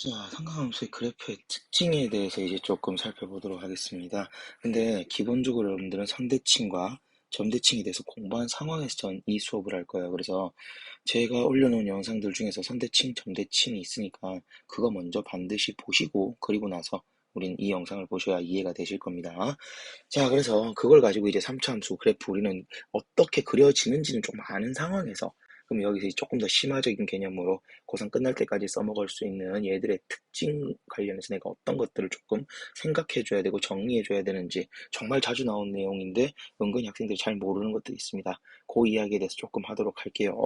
자, 상가함수의 그래프의 특징에 대해서 이제 조금 살펴보도록 하겠습니다. 근데 기본적으로 여러분들은 선대칭과 점대칭에 대해서 공부한 상황에서 전 이 수업을 할 거예요. 그래서 제가 올려놓은 영상들 중에서 선대칭, 점대칭이 있으니까 그거 먼저 반드시 보시고 그리고 나서 우린 이 영상을 보셔야 이해가 되실 겁니다. 자, 그래서 그걸 가지고 이제 3차 함수 그래프 우리는 어떻게 그려지는지는 좀 아는 상황에서 그럼 여기서 이제 조금 더 심화적인 개념으로 고3 끝날 때까지 써먹을 수 있는 얘들의 특징 관련해서 내가 어떤 것들을 조금 생각해줘야 되고 정리해줘야 되는지 정말 자주 나오는 내용인데 은근히 학생들이 잘 모르는 것들이 있습니다. 그 이야기에 대해서 조금 하도록 할게요.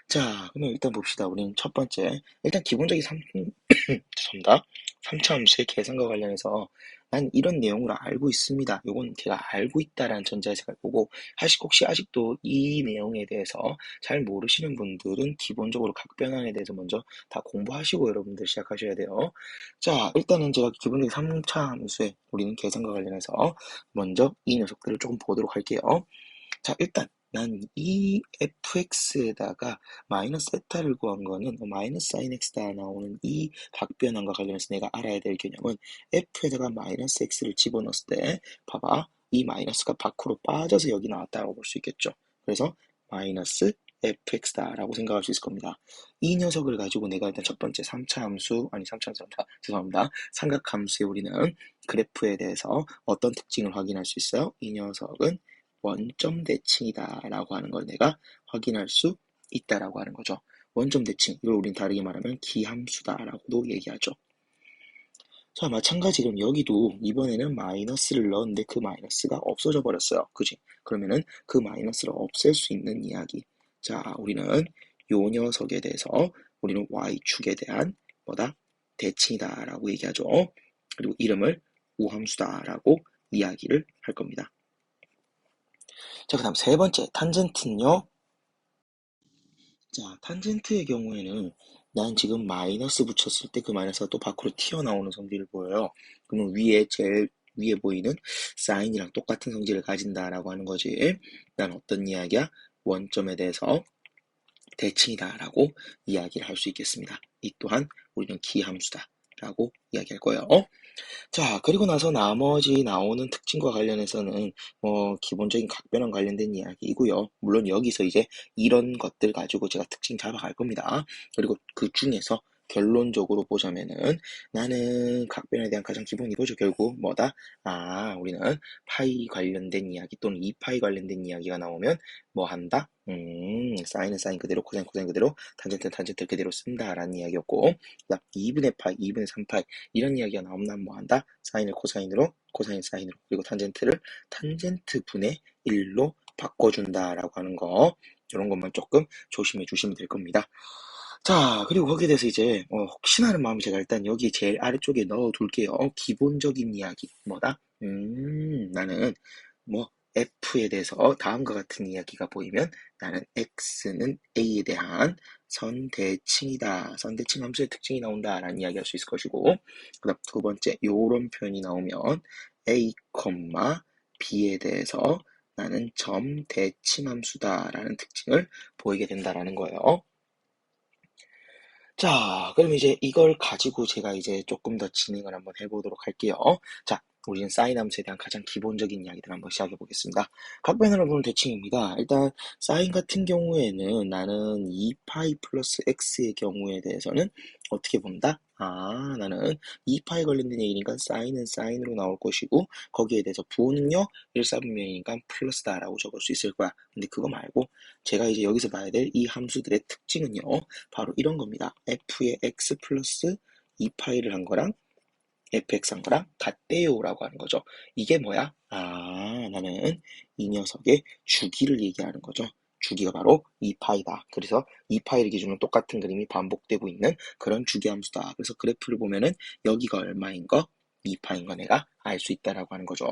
자, 그러면 일단 봅시다. 우리는 첫 번째, 일단 기본적인 죄송합니다. 3차 함수의 계산과 관련해서 난 이런 내용으로 알고 있습니다. 요건 제가 알고 있다라는 전제에서 갈 거고, 혹시 아직도 이 내용에 대해서 잘 모르시는 분들은 기본적으로 각 변환에 대해서 먼저 다 공부하시고 여러분들 시작하셔야 돼요. 자, 일단은 제가 기본적인 3차 함수의 우리는 계산과 관련해서 먼저 이 녀석들을 조금 보도록 할게요. 자, 일단 난 이 fx에다가 마이너스 세타를 구한 거는 마이너스 sin x다 나오는 이 각변환과 관련해서 내가 알아야 될 개념은 f에다가 마이너스 x를 집어넣었을 때 봐봐, 이 마이너스가 밖으로 빠져서 여기 나왔다고 볼 수 있겠죠. 그래서 마이너스 fx다라고 생각할 수 있을 겁니다. 이 녀석을 가지고 내가 일단 첫 번째 3차 함수, 아니 3차 함수다, 죄송합니다. 삼각함수의 우리는 그래프에 대해서 어떤 특징을 확인할 수 있어요? 이 녀석은 원점 대칭이다 라고 하는 걸 내가 확인할 수 있다라고 하는 거죠. 원점 대칭, 이걸 우린 다르게 말하면 기함수다 라고도 얘기하죠. 자, 마찬가지 그럼 여기도 이번에는 마이너스를 넣었는데 그 마이너스가 없어져 버렸어요. 그지? 그러면은 그 마이너스를 없앨 수 있는 이야기. 자, 우리는 요 녀석에 대해서 우리는 y축에 대한 뭐다? 대칭이다 라고 얘기하죠. 그리고 이름을 우함수다 라고 이야기를 할 겁니다. 자, 그 다음 세 번째, 탄젠트는요. 자, 탄젠트의 경우에는 난 지금 마이너스 붙였을 때 그 마이너스가 또 밖으로 튀어나오는 성질을 보여요. 그러면 제일 위에 보이는 사인이랑 똑같은 성질을 가진다라고 하는 거지. 난 어떤 이야기야? 원점에 대해서 대칭이다라고 이야기를 할 수 있겠습니다. 이 또한 우리는 기함수다라고 이야기할 거예요. 자, 그리고 나서 나머지 나오는 특징과 관련해서는 기본적인 각변환 관련된 이야기이고요. 물론 여기서 이제 이런 것들 가지고 제가 특징 잡아갈 겁니다. 그리고 그 중에서 결론적으로 보자면은 나는 각변에 대한 가장 기본 이거죠. 결국 뭐다? 아, 우리는 파이 관련된 이야기 또는 2파이 관련된 이야기가 나오면 뭐 한다? 사인은 사인 그대로, 코사인 그대로, 탄젠트는 탄젠트 그대로 쓴다라는 이야기였고, 그다음 2분의 파이, 2분의 3파이 이런 이야기가 나오면 뭐 한다? 사인을 코사인으로, 코사인 사인으로, 그리고 탄젠트를 탄젠트 분의 1로 바꿔준다라고 하는 거, 이런 것만 조금 조심해 주시면 될 겁니다. 자, 그리고 거기에 대해서 이제 혹시나 하는 마음에 제가 일단 여기 제일 아래쪽에 넣어둘게요. 기본적인 이야기 뭐다? 나는 뭐 F에 대해서 다음과 같은 이야기가 보이면 나는 X는 A에 대한 선대칭이다. 선대칭 함수의 특징이 나온다라는 이야기 할 수 있을 것이고, 그 다음 두 번째 요런 표현이 나오면 A, B에 대해서 나는 점대칭 함수다라는 특징을 보이게 된다라는 거예요. 자, 그럼 이제 이걸 가지고 제가 이제 조금 더 진행을 한번 해보도록 할게요. 자, 우리는 사인 함수에 대한 가장 기본적인 이야기들 한번 시작해 보겠습니다. 각변으로 보는 대칭입니다. 일단 사인 같은 경우에는 나는 2파이 플러스 x의 경우에 대해서는 어떻게 본다? 아, 나는 2파이 관련된 얘기니까 사인은 사인으로 나올 것이고 거기에 대해서 부호는요 1사분면이니까 플러스다라고 적을 수 있을 거야. 근데 그거 말고 제가 이제 여기서 봐야 될 이 함수들의 특징은요 바로 이런 겁니다. f의 x 플러스 2파이를 한 거랑 fx 한 거랑 같대요라고 하는 거죠. 이게 뭐야? 아, 나는 이 녀석의 주기를 얘기하는 거죠. 주기가 바로 2파이다. 그래서 2파이를 기준으로 똑같은 그림이 반복되고 있는 그런 주기 함수다. 그래서 그래프를 보면은 여기가 얼마인 거? 2파인 거 내가 알 수 있다라고 하는 거죠.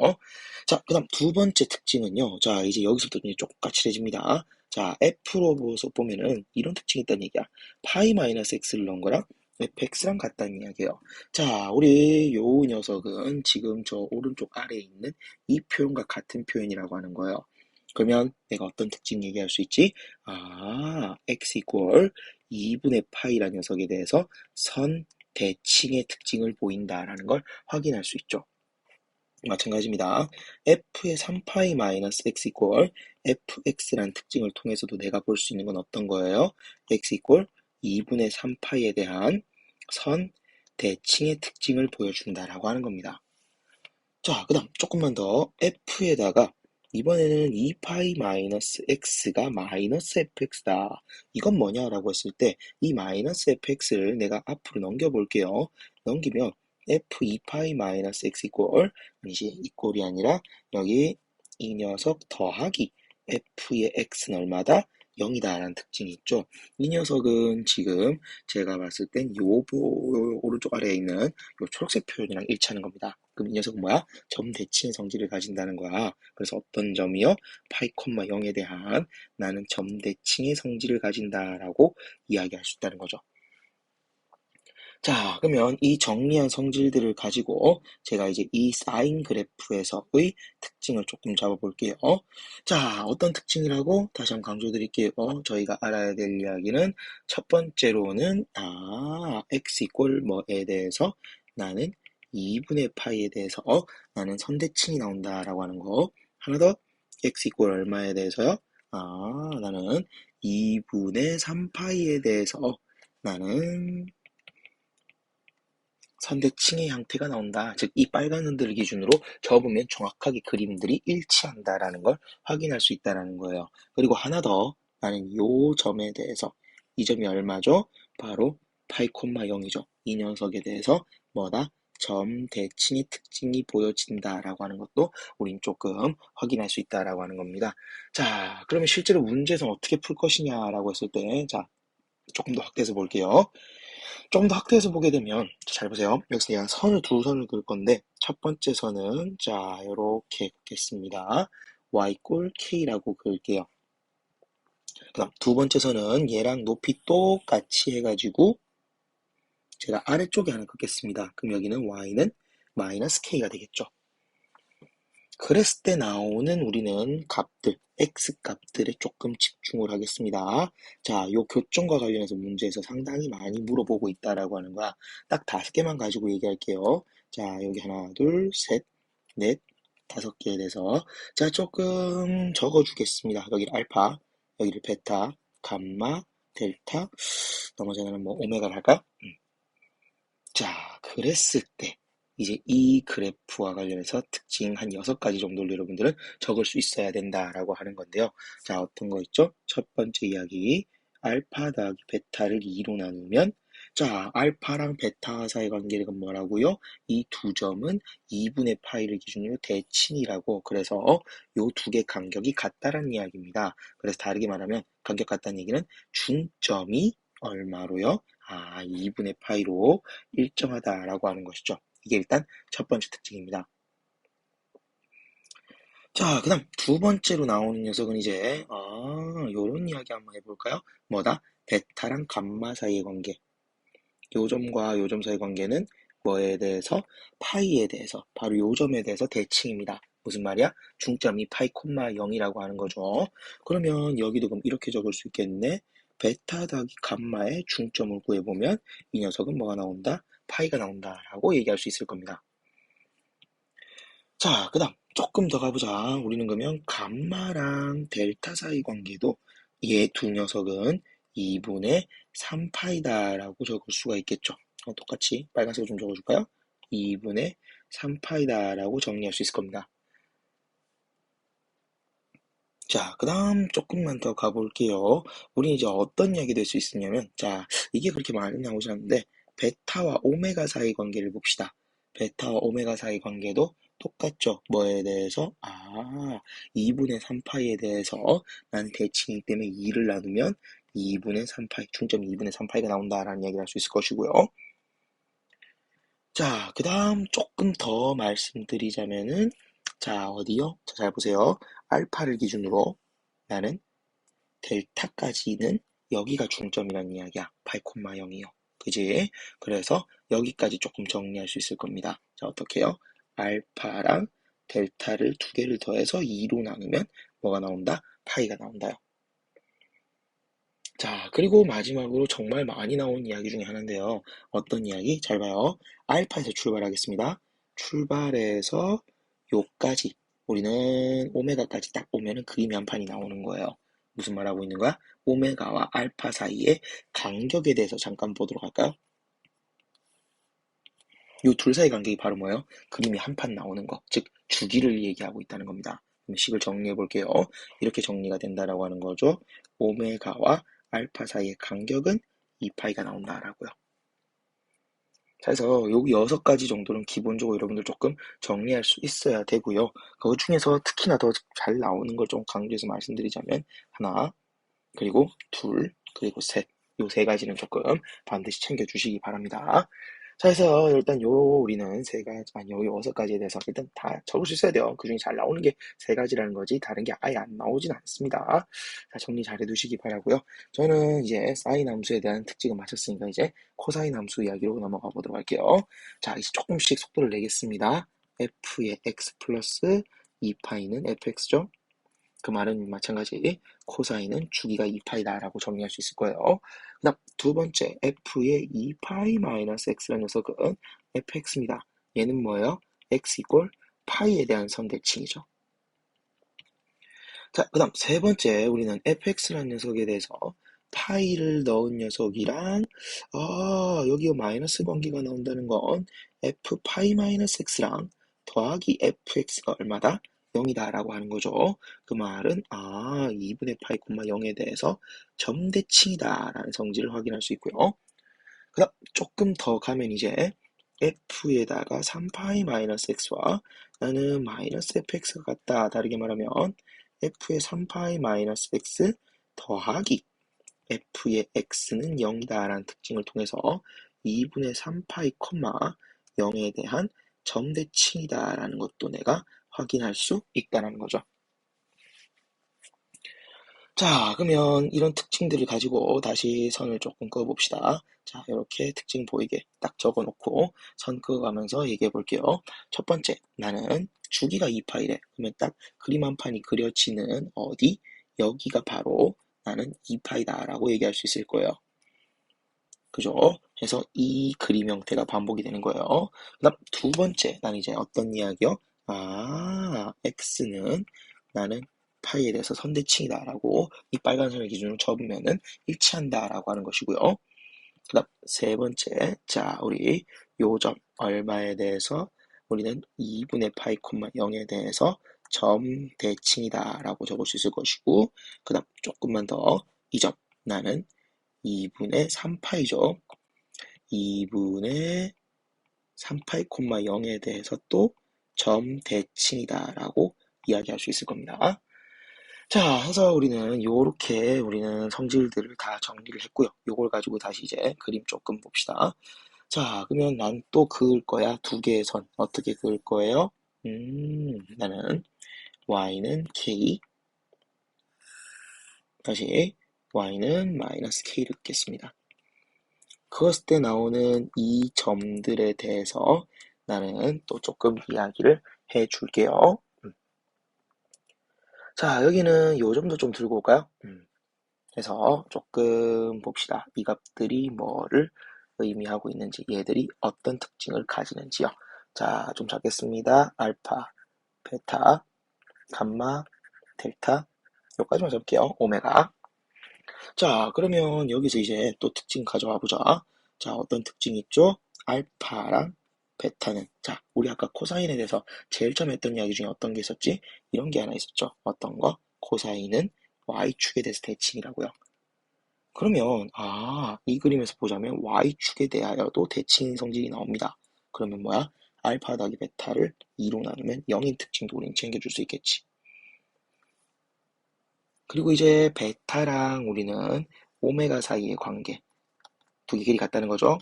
자, 그 다음 두 번째 특징은요. 자, 이제 여기서부터 이제 조금 까칠해집니다. 자, F로 보면은 이런 특징이 있다는 얘기야. 파이 마이너스 X를 넣은 거랑 fx랑 같다는 이야기예요. 자, 우리 요 녀석은 지금 저 오른쪽 아래에 있는 이 표현과 같은 표현이라고 하는 거예요. 그러면 내가 어떤 특징 얘기할 수 있지? 아, x 이퀄 2분의 파이라는 녀석에 대해서 선 대칭의 특징을 보인다라는 걸 확인할 수 있죠. 마찬가지입니다. f의 3파이 마이너스 x 이퀄 fx라는 특징을 통해서도 내가 볼 수 있는 건 어떤 거예요? x 이퀄 2분의 3파이에 대한 선 대칭의 특징을 보여준다라고 하는 겁니다. 자, 그 다음 조금만 더 f에다가 이번에는 2파이 마이너스 x가 마이너스 fx다. 이건 뭐냐라고 했을 때 이 마이너스 fx를 내가 앞으로 넘겨볼게요. 넘기면 f 2파이 마이너스 x 이퀄 이제 이퀄이 아니라 여기 이 녀석 더하기 f의 x는 얼마다? 0이다 라는 특징이 있죠. 이 녀석은 지금 제가 봤을 땐 오른쪽 아래에 있는 요 초록색 표현이랑 일치하는 겁니다. 그럼 이 녀석은 뭐야? 점 대칭의 성질을 가진다는 거야. 그래서 어떤 점이요? 파이, 0에 대한 나는 점 대칭의 성질을 가진다라고 이야기할 수 있다는 거죠. 자, 그러면 이 정리한 성질들을 가지고 제가 이제 이 사인 그래프에서의 특징을 조금 잡아볼게요. 자, 어떤 특징이라고 다시 한번 강조드릴게요. 저희가 알아야 될 이야기는 첫 번째로는 x 이퀄 뭐에 대해서 나는 2분의 파이에 대해서 나는 선대칭이 나온다라고 하는 거. 하나 더 x 이퀄 얼마에 대해서요? 나는 2분의 3파이에 대해서 나는 선대칭의 형태가 나온다. 즉, 이 빨간 선들을 기준으로 접으면 정확하게 그림들이 일치한다라는 걸 확인할 수 있다는 거예요. 그리고 하나 더, 나는 요 점에 대해서, 이 점이 얼마죠? 바로 파이, 0이죠. 이 녀석에 대해서 뭐다? 점 대칭의 특징이 보여진다라고 하는 것도 우린 조금 확인할 수 있다라고 하는 겁니다. 자, 그러면 실제로 문제에서 어떻게 풀 것이냐라고 했을 때, 자, 조금 더 확대해서 볼게요. 좀 더 확대해서 보게 되면 잘 보세요. 여기서 내가 두 선을 그을 건데 첫 번째 선은 자 이렇게 긋겠습니다. y 꼴 k라고 그을게요. 그 다음 두 번째 선은 얘랑 높이 똑같이 해가지고 제가 아래쪽에 하나 긋겠습니다. 그럼 여기는 y는 마이너스 k가 되겠죠. 그랬을 때 나오는 우리는 값들, x 값들에 조금 집중을 하겠습니다. 자, 요 교점과 관련해서 문제에서 상당히 많이 물어보고 있다라고 하는 거야. 딱 5개만 가지고 얘기할게요. 자, 여기 하나, 둘, 셋, 넷, 5개에 대해서. 자, 조금 적어주겠습니다. 여기를 알파, 여기를 베타, 감마, 델타, 넘어가는 뭐 오메가를 할까? 자, 그랬을 때 이제 이 그래프와 관련해서 특징 한 6가지 정도를 여러분들은 적을 수 있어야 된다라고 하는 건데요. 자, 어떤 거 있죠? 첫 번째 이야기, 알파 더하기 베타를 2로 나누면 자, 알파랑 베타 사이 관계가 뭐라고요? 이 두 점은 2분의 파이를 기준으로 대칭이라고. 그래서 요 두 개 간격이 같다라는 이야기입니다. 그래서 다르게 말하면 간격 같다는 얘기는 중점이 얼마로요? 2분의 파이로 일정하다라고 하는 것이죠. 이게 일단 첫 번째 특징입니다. 자, 그 다음 두 번째로 나오는 녀석은 이제 요런 이야기 한번 해볼까요? 뭐다? 베타랑 감마 사이의 관계. 요 점과 요 점 사이의 관계는 뭐에 대해서? 파이에 대해서. 바로 요 점에 대해서 대칭입니다. 무슨 말이야? 중점이 파이, 0이라고 하는 거죠. 그러면 여기도 그럼 이렇게 적을 수 있겠네. 베타 더하기 감마의 중점을 구해보면 이 녀석은 뭐가 나온다? 파이가 나온다라고 얘기할 수 있을 겁니다. 자, 그 다음 조금 더 가보자. 우리는 그러면 감마랑 델타 사이 관계도 얘 두 녀석은 2분의 3파이다라고 적을 수가 있겠죠. 똑같이 빨간색으로 좀 적어줄까요? 2분의 3파이다라고 정리할 수 있을 겁니다. 자, 그 다음 조금만 더 가볼게요. 우리 이제 어떤 이야기 될 수 있으냐면, 자, 이게 그렇게 많이 나오지 않는데, 베타와 오메가 사이 관계를 봅시다. 베타와 오메가 사이 관계도 똑같죠. 뭐에 대해서? 2분의 3파이에 대해서 나는 대칭이기 때문에 2를 나누면 2분의 3파이, 중점이 2분의 3파이가 나온다라는 이야기를 할 수 있을 것이고요. 자, 그 다음 조금 더 말씀드리자면은, 자, 어디요? 자, 잘 보세요. 알파를 기준으로 나는 델타까지는 여기가 중점이라는 이야기야. 8,0이요. 그지? 그래서 여기까지 조금 정리할 수 있을 겁니다. 자, 어떻게 해요? 알파랑 델타를 두 개를 더해서 2로 나누면 뭐가 나온다? 파이가 나온다요. 자, 그리고 마지막으로 정말 많이 나온 이야기 중에 하나인데요. 어떤 이야기? 잘 봐요. 알파에서 출발하겠습니다. 출발해서 요까지 우리는 오메가까지 딱 오면은 그림이 한 판이 나오는 거예요. 무슨 말하고 있는 거야? 오메가와 알파 사이의 간격에 대해서 잠깐 보도록 할까요? 요 둘 사이 간격이 바로 뭐예요? 그림이 한 판 나오는 거, 즉 주기를 얘기하고 있다는 겁니다. 그럼 식을 정리해 볼게요. 이렇게 정리가 된다라고 하는 거죠. 오메가와 알파 사이의 간격은 2파이가 나온다라고요. 자, 그래서 여기 6가지 정도는 기본적으로 여러분들 조금 정리할 수 있어야 되고요. 그 중에서 특히나 더 잘 나오는 걸 좀 강조해서 말씀드리자면 하나, 그리고 둘, 그리고 셋. 요 세 가지는 조금 반드시 챙겨주시기 바랍니다. 자, 그래서 일단 우리는 세 가지, 아니, 요 6가지에 대해서 일단 다 적을 수 있어야 돼요. 그 중에 잘 나오는 게 세 가지라는 거지, 다른 게 아예 안 나오진 않습니다. 자, 정리 잘 해두시기 바라고요. 저는 이제 사인 함수에 대한 특징을 마쳤으니까 이제 코사인 함수 이야기로 넘어가 보도록 할게요. 자, 이제 조금씩 속도를 내겠습니다. f의 x 플러스 2파이는 fx죠. 그 말은 마찬가지 코사인은 주기가 2파이다라고 정리할 수 있을 거예요. 그 다음 두 번째 f의 2파이 마이너스 x라는 녀석은 fx입니다. 얘는 뭐예요? x 이꼴 파이에 대한 선대칭이죠. 자, 그 다음 세 번째 우리는 fx라는 녀석에 대해서 파이를 넣은 녀석이랑 여기 마이너스 관계가 나온다는 건 f 파이 마이너스 x랑 더하기 fx가 얼마다? 0이다 라고 하는 거죠. 그 말은 2분의 파이 콤마 0에 대해서 점대칭이다 라는 성질을 확인할 수 있고요. 그 다음 조금 더 가면 이제 f에다가 3파이 마이너스 x와 나는 마이너스 fx가 같다. 다르게 말하면 f의 3파이 마이너스 x 더하기 f의 x는 0이다 라는 특징을 통해서 2분의 3파이 콤마 0에 대한 점대칭이다 라는 것도 내가 확인할 수 있다는 거죠. 자, 그러면 이런 특징들을 가지고 다시 선을 조금 그어봅시다. 자, 이렇게 특징 보이게 딱 적어놓고 선 그어가면서 얘기해 볼게요. 첫 번째, 나는 주기가 2파이래. 그러면 딱 그림 한 판이 그려지는 어디? 여기가 바로 나는 2파이다 라고 얘기할 수 있을 거예요. 그죠? 그래서 이 그림 형태가 반복이 되는 거예요. 그 다음 두 번째, 난 이제 어떤 이야기요? x는 나는 파이에 대해서 선대칭이다라고 이 빨간 선을 기준으로 접으면은 일치한다라고 하는 것이고요. 그 다음 세 번째, 자, 우리 요점 얼마에 대해서 우리는 2분의 파이 콤마 0에 대해서 점대칭이다라고 적을 수 있을 것이고, 그 다음 조금만 더 이 점, 나는 2분의 3파이죠. 2분의 38, 0에 대해서 또 점대칭이다라고 이야기할 수 있을 겁니다. 자, 해서 우리는 요렇게 우리는 성질들을 다 정리를 했고요. 요걸 가지고 다시 이제 그림 조금 봅시다. 자, 그러면 난 또 그을 거야. 두 개의 선. 어떻게 그을 거예요? 나는 y는 k, 다시 y는 마이너스 k를 긋겠습니다. 그었을 때 나오는 이 점들에 대해서 나는 또 조금 이야기를 해 줄게요. 자, 여기는 요 점도 좀 들고 올까요? 그래서 조금 봅시다. 이 값들이 뭐를 의미하고 있는지, 얘들이 어떤 특징을 가지는지요. 자, 좀 잡겠습니다. 알파, 베타, 감마, 델타, 요까지만 잡을게요. 오메가. 자, 그러면 여기서 이제 또 특징 가져와 보자. 자, 어떤 특징이 있죠? 알파랑 베타는, 자, 우리 아까 코사인에 대해서 제일 처음 했던 이야기 중에 어떤 게 있었지? 이런 게 하나 있었죠. 어떤 거? 코사인은 y축에 대해서 대칭이라고요. 그러면, 이 그림에서 보자면 y축에 대하여도 대칭 성질이 나옵니다. 그러면 뭐야? 알파 더하기 베타를 2로 나누면 0인 특징도 우리는 챙겨줄 수 있겠지. 그리고 이제 베타랑 우리는 오메가 사이의 관계, 두 개 길이 같다는 거죠.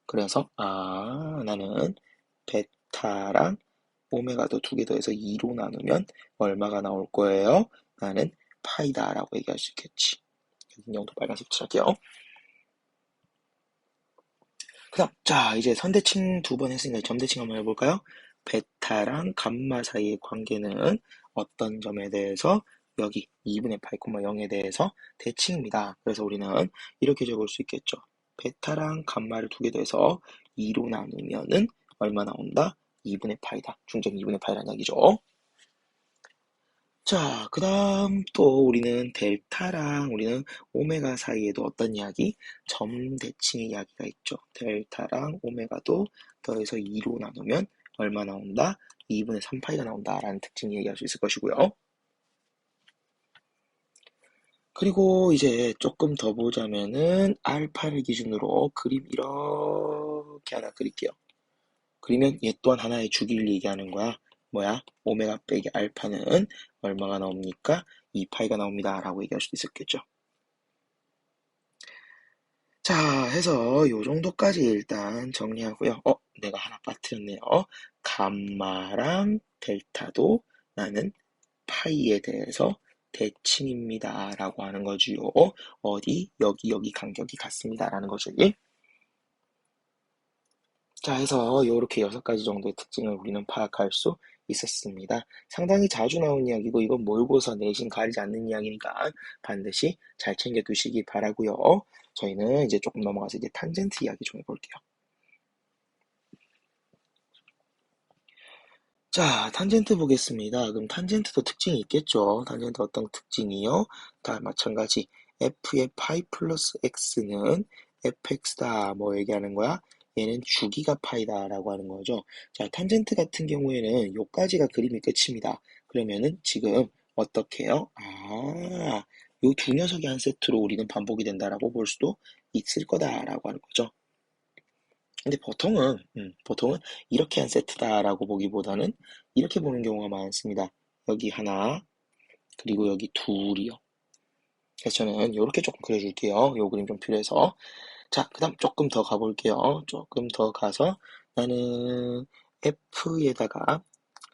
그래서 나는 베타랑 오메가도 두 개 더해서 2로 나누면 얼마가 나올 거예요? 나는 파이다라고 얘기할 수 있겠지. 여기 0도 빨간색 칠할게요. 그 다음, 자, 이제 선대칭 두 번 했으니까 점대칭 한번 해볼까요? 베타랑 감마 사이의 관계는 어떤 점에 대해서 여기 2분의 파이, 0에 대해서 대칭입니다. 그래서 우리는 이렇게 적을 수 있겠죠. 베타랑 감마를 두 개 더해서 2로 나누면은 얼마 나온다? 2분의 파이다. 중점 2분의 파이라는 이야기죠. 자, 그 다음 또 우리는 델타랑 우리는 오메가 사이에도 어떤 이야기? 점대칭의 이야기가 있죠. 델타랑 오메가도 더해서 2로 나누면 얼마 나온다? 2분의 3파이가 나온다라는 특징 얘기할 수 있을 것이고요. 그리고 이제 조금 더 보자면은 알파를 기준으로 그림 이렇게 하나 그릴게요. 그리면 얘 또한 하나의 주기를 얘기하는 거야. 뭐야? 오메가 빼기 알파는 얼마가 나옵니까? 2파이가 나옵니다. 라고 얘기할 수도 있었겠죠. 자, 해서 요 정도까지 일단 정리하고요. 내가 하나 빠뜨렸네요. 감마랑 델타도 나는 파이에 대해서 대칭입니다. 라고 하는 거지요. 어디? 여기 간격이 같습니다. 라는 거죠. 자, 해서 요렇게 6가지 정도의 특징을 우리는 파악할 수 있었습니다. 상당히 자주 나온 이야기고 이건 모의고사 내신 가리지 않는 이야기니까 반드시 잘 챙겨 두시기 바라고요. 저희는 이제 조금 넘어가서 이제 탄젠트 이야기 좀 해볼게요. 자, 탄젠트 보겠습니다. 그럼 탄젠트도 특징이 있겠죠. 탄젠트 어떤 특징이요? 다 마찬가지. f의 파이 플러스 x는 fx다. 뭐 얘기하는 거야? 얘는 주기가 파이다 라고 하는 거죠. 자, 탄젠트 같은 경우에는 요까지가 그림이 끝입니다. 그러면은 지금 어떻게 해요? 요 두 녀석이 한 세트로 우리는 반복이 된다라고 볼 수도 있을 거다라고 하는 거죠. 근데 보통은 이렇게 한 세트다라고 보기보다는 이렇게 보는 경우가 많습니다. 여기 하나, 그리고 여기 둘이요. 그래서 저는 이렇게 조금 그려줄게요. 요 그림 좀 필요해서. 자, 그 다음 조금 더 가볼게요. 조금 더 가서 나는 f에다가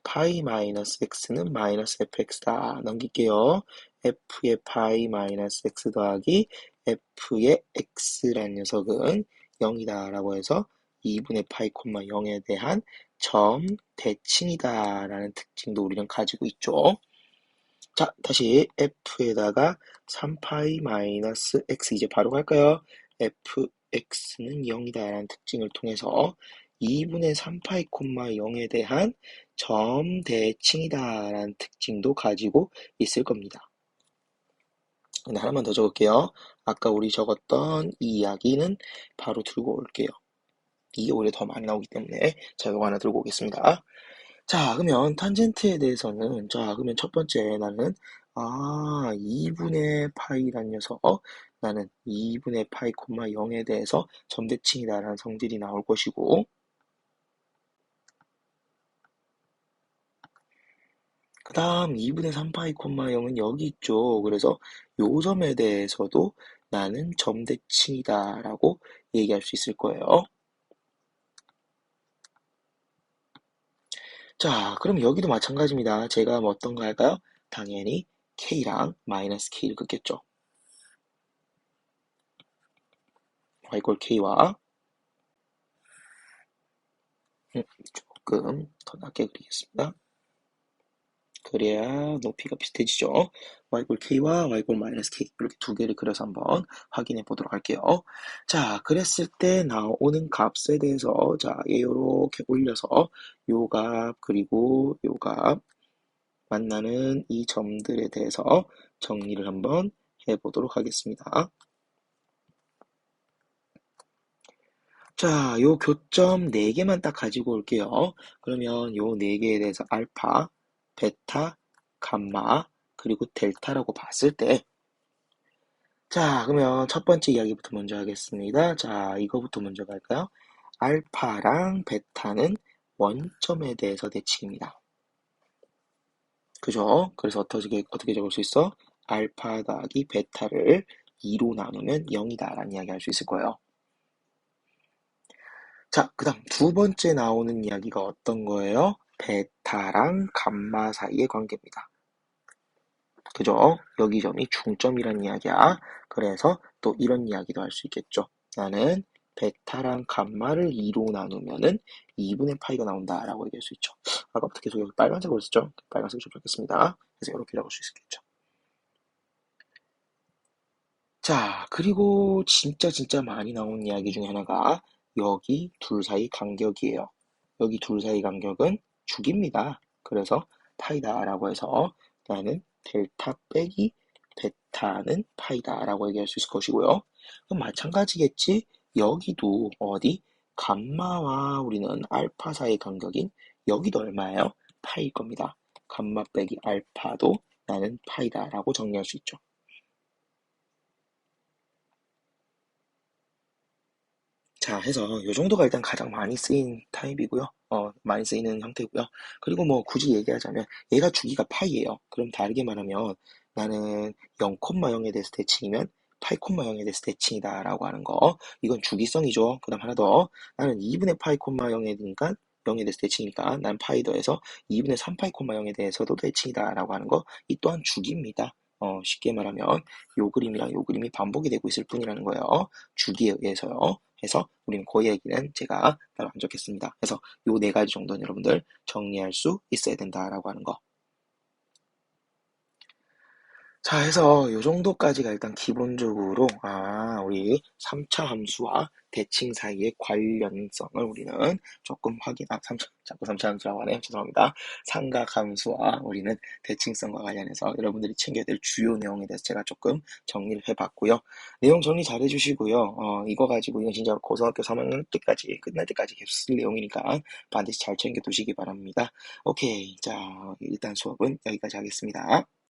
파이 마이너스 x는 마이너스 fx다. 넘길게요. f의 파이 마이너스 x 더하기 f의 x란 녀석은 0이다 라고 해서 2분의 파이 콤마 0에 대한 점 대칭이다 라는 특징도 우리는 가지고 있죠. 자, 다시 f에다가 3파이 마이너스 x 이제 바로 갈까요? fx는 0이다 라는 특징을 통해서 2분의 3파이 콤마 0에 대한 점 대칭이다 라는 특징도 가지고 있을 겁니다. 근데 하나만 더 적을게요. 아까 우리 적었던 이 이야기는 바로 들고 올게요. 이게 오히려 더 많이 나오기 때문에 자, 이거 하나 들고 오겠습니다. 자, 그러면 탄젠트에 대해서는 그러면 첫 번째 나는 2분의 파이란 녀석 나는 2분의 파이 콤마 0에 대해서 점대칭이다라는 성질이 나올 것이고 그 다음 2분의 3파이 콤마 0은 여기 있죠. 그래서 요 점에 대해서도 나는 점대칭이다라고 얘기할 수 있을 거예요. 자, 그럼 여기도 마찬가지입니다. 제가 뭐 어떤 거 할까요? 당연히 K랑 마이너스 K를 긋겠죠. y 꼴 K와 조금 더 낮게 그리겠습니다. 그래야 높이가 비슷해지죠. y꼴 k와 y꼴 마이너스 k 이렇게 두 개를 그려서 한번 확인해 보도록 할게요. 자, 그랬을 때 나오는 값에 대해서 자, 얘 요렇게 올려서 요 값 그리고 요 값 만나는 이 점들에 대해서 정리를 한번 해보도록 하겠습니다. 자, 요 교점 4개만 딱 가지고 올게요. 그러면 요 4개에 대해서 알파, 베타, 감마, 그리고 델타라고 봤을 때, 자, 그러면 첫 번째 이야기부터 먼저 하겠습니다. 자, 이거부터 먼저 갈까요? 알파랑 베타는 원점에 대해서 대칭입니다. 그죠? 그래서 어떻게 적을 수 있어? 알파 더하기 베타를 2로 나누면 0이다 라는 이야기 할 수 있을 거예요. 자, 그 다음 두 번째 나오는 이야기가 어떤 거예요? 베타랑 감마 사이의 관계입니다. 그죠? 여기 점이 중점이란 이야기야. 그래서 또 이런 이야기도 할 수 있겠죠. 나는 베타랑 감마를 2로 나누면은 2분의 파이가 나온다라고 얘기할 수 있죠. 아까부터 계속 여기 빨간색으로 썼죠? 빨간색을 좀 적겠습니다. 그래서 이렇게 적을 수 있겠죠. 자, 그리고 진짜 많이 나온 이야기 중에 하나가 여기 둘 사이 간격이에요. 여기 둘 사이 간격은 죽입니다. 그래서 파이다라고 해서 나는 델타 빼기 베타는 파이다라고 얘기할 수 있을 것이고요. 그럼 마찬가지겠지? 여기도 어디? 감마와 우리는 알파 사이 간격인 여기도 얼마예요? 파일 겁니다. 감마 빼기 알파도 나는 파이다라고 정리할 수 있죠. 자, 해서 요 정도가 일단 가장 많이 쓰인 타입이고요. 많이 쓰이는 형태고요. 그리고 뭐 굳이 얘기하자면 얘가 주기가 파이예요. 그럼 다르게 말하면 나는 0,0에 대해서 대칭이면 8,0에 대해서 대칭이다라고 하는 거. 이건 주기성이죠. 그다음 하나 더. 나는 2분의 파이, 0에 되니까 0에 대해서 대칭이니까 난 파이 더해서 2분의 3 파이, 0에 대해서도 대칭이다라고 하는 거. 이 또한 주기입니다. 쉽게 말하면 요 그림이랑 요 그림이 반복이 되고 있을 뿐이라는 거예요. 주기에 의해서요. 해서 우리는 그 얘기는 제가 따로 안 적겠습니다. 그래서 요 네 가지 정도는 여러분들 정리할 수 있어야 된다라고 하는 거. 자, 해서 요 정도까지가 일단 기본적으로 우리 3차 함수와 대칭 사이의 관련성을 우리는 조금 자꾸 3차 함수라고 하네요. 죄송합니다. 삼각 함수와 우리는 대칭성과 관련해서 여러분들이 챙겨야 될 주요 내용에 대해서 제가 조금 정리를 해봤고요. 내용 정리 잘 해주시고요. 이거 가지고 이건 진짜 고등학교 3학년 때까지 끝날 때까지 계속 쓸 내용이니까 반드시 잘 챙겨 두시기 바랍니다. 오케이. 자, 일단 수업은 여기까지 하겠습니다.